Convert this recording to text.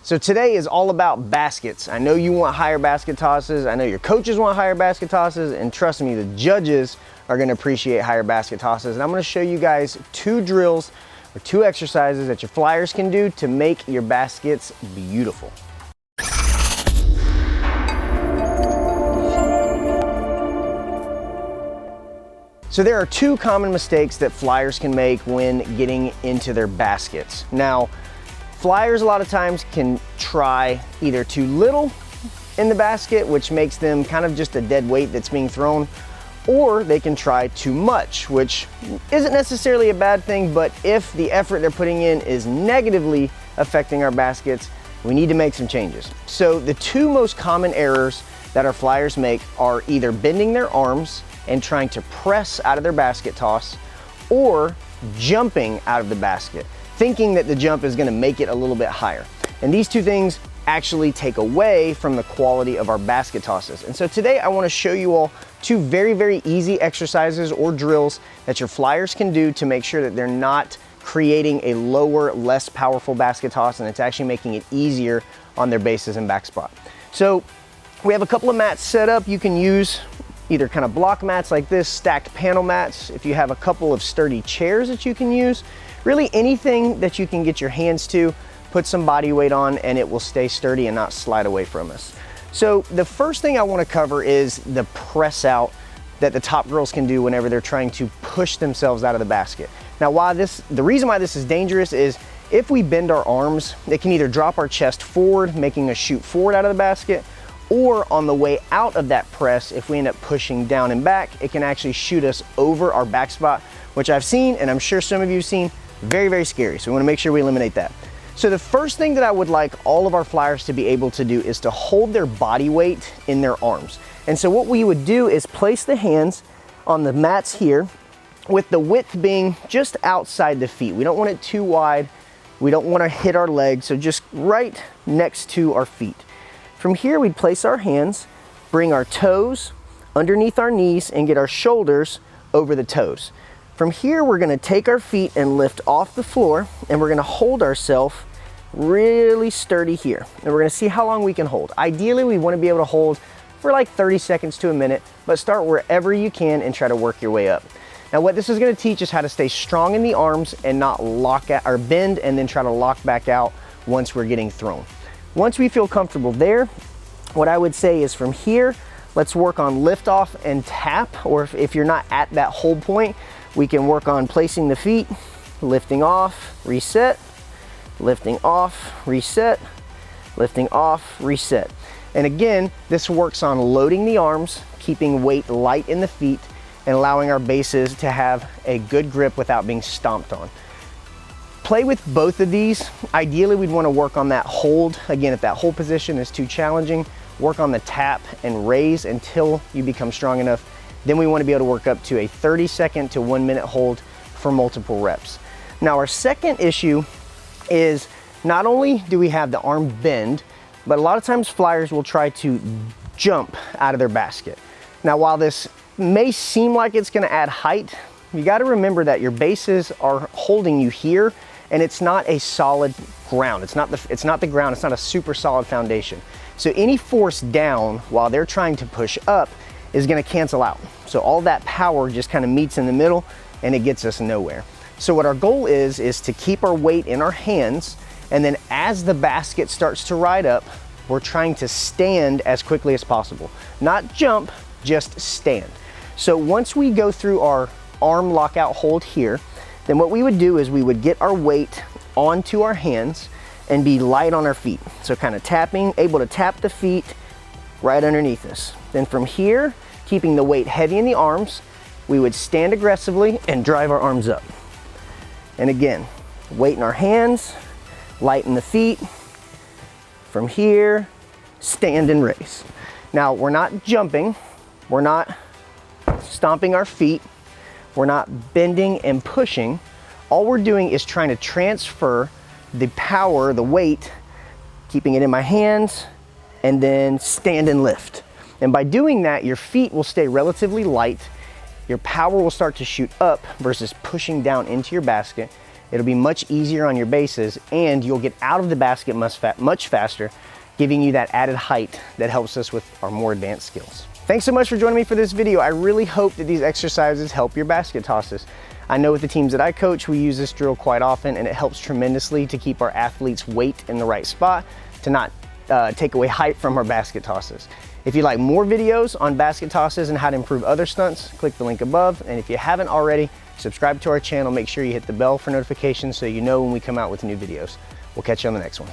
So today is all about baskets. I know you want higher basket tosses. I know your coaches want higher basket tosses, and trust me, the judges are gonna appreciate higher basket tosses. And I'm gonna show you guys 2 drills or 2 exercises that your flyers can do to make your baskets beautiful. So there are 2 common mistakes that flyers can make when getting into their baskets. Now, flyers a lot of times can try either too little in the basket, which makes them kind of just a dead weight that's being thrown, or they can try too much, which isn't necessarily a bad thing, but if the effort they're putting in is negatively affecting our baskets, we need to make some changes. So the 2 most common errors that our flyers make are either bending their arms and trying to press out of their basket toss, or jumping out of the basket, thinking that the jump is gonna make it a little bit higher. And these 2 things actually take away from the quality of our basket tosses. And so today I wanna show you all 2 very, very easy exercises or drills that your flyers can do to make sure that they're not creating a lower, less powerful basket toss, and it's actually making it easier on their bases and backspot. So we have a couple of mats set up. You can use either kind of block mats like this, stacked panel mats. If you have a couple of sturdy chairs that you can use, really anything that you can get your hands to, put some body weight on, and it will stay sturdy and not slide away from us. So the first thing I want to cover is the press out that the top girls can do whenever they're trying to push themselves out of the basket. Now, the reason why this is dangerous is if we bend our arms, it can either drop our chest forward, making us shoot forward out of the basket, or on the way out of that press, if we end up pushing down and back, it can actually shoot us over our back spot, which I've seen, and I'm sure some of you have seen, very, very scary. So we wanna make sure we eliminate that. So the first thing that I would like all of our flyers to be able to do is to hold their body weight in their arms. And so what we would do is place the hands on the mats here, with the width being just outside the feet. We don't want it too wide. We don't wanna hit our legs, so just right next to our feet. From here, we'd place our hands, bring our toes underneath our knees, and get our shoulders over the toes. From here, we're gonna take our feet and lift off the floor, and we're gonna hold ourselves really sturdy here. And we're gonna see how long we can hold. Ideally, we wanna be able to hold for like 30 seconds to a minute, but start wherever you can and try to work your way up. Now, what this is gonna teach is how to stay strong in the arms and not lock out or bend and then try to lock back out once we're getting thrown. Once we feel comfortable there, what I would say is from here, let's work on lift off and tap, or if you're not at that hold point, we can work on placing the feet, lifting off, reset, lifting off, reset, lifting off, reset. And again, this works on loading the arms, keeping weight light in the feet, and allowing our bases to have a good grip without being stomped on. Play with both of these. Ideally, we'd want to work on that hold. Again, if that hold position is too challenging, work on the tap and raise until you become strong enough. Then we want to be able to work up to a 30-second to 1-minute hold for multiple reps. Now, our second issue is not only do we have the arm bend, but a lot of times flyers will try to jump out of their basket. Now, while this may seem like it's going to add height, you got to remember that your bases are holding you here, and it's not a solid ground. It's not the ground. It's not a super solid foundation. So any force down while they're trying to push up is going to cancel out. So all that power just kind of meets in the middle, and it gets us nowhere. So what our goal is to keep our weight in our hands, and then as the basket starts to ride up, we're trying to stand as quickly as possible. Not jump, just stand. So once we go through our arm lockout hold here, then what we would do is we would get our weight onto our hands and be light on our feet. So kind of tapping, able to tap the feet right underneath us. Then from here, keeping the weight heavy in the arms, we would stand aggressively and drive our arms up. And again, weight in our hands, light in the feet. From here, stand and raise. Now, we're not jumping, we're not stomping our feet, we're not bending and pushing. All we're doing is trying to transfer the power, the weight, keeping it in my hands, and then stand and lift. And by doing that, your feet will stay relatively light, your power will start to shoot up versus pushing down into your basket, It'll be much easier on your bases, and you'll get out of the basket much faster, giving you that added height that helps us with our more advanced skills. Thanks so much for joining me for this video. I really hope that these exercises help your basket tosses. I know with the teams that I coach, we use this drill quite often, and it helps tremendously to keep our athletes' weight in the right spot, to not take away height from our basket tosses. If you'd like more videos on basket tosses and how to improve other stunts, click the link above. And if you haven't already, subscribe to our channel. Make sure you hit the bell for notifications so you know when we come out with new videos. We'll catch you on the next one.